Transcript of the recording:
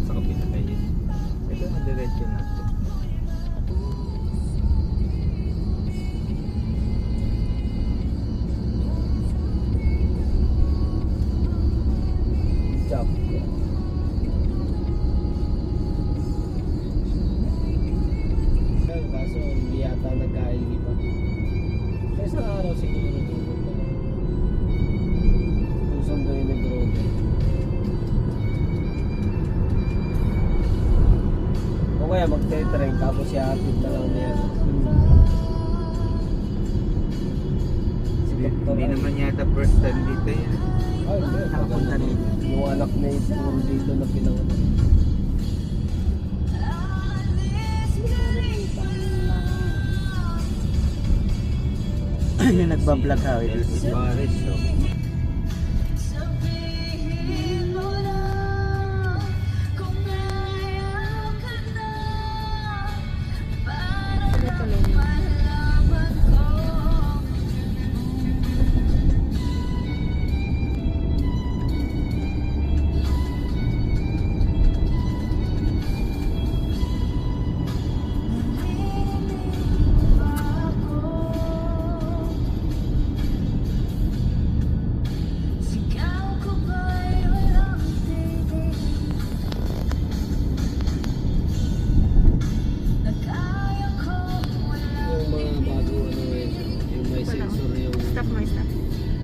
sa kapila kayo. Ito na diretso na ito. Chop. Kaso hindi yata nagkaili pa. Sa isang araw siguro kung sunduin ni Brody. O kaya magte-train tapos ihatid na lang niya. Hindi naman yata first time dito yan. Ay, hindi. Nakapunta dito. Yung anak na ito dito na pinanganak. Yung nagbablog ha. Elvis Pares, no?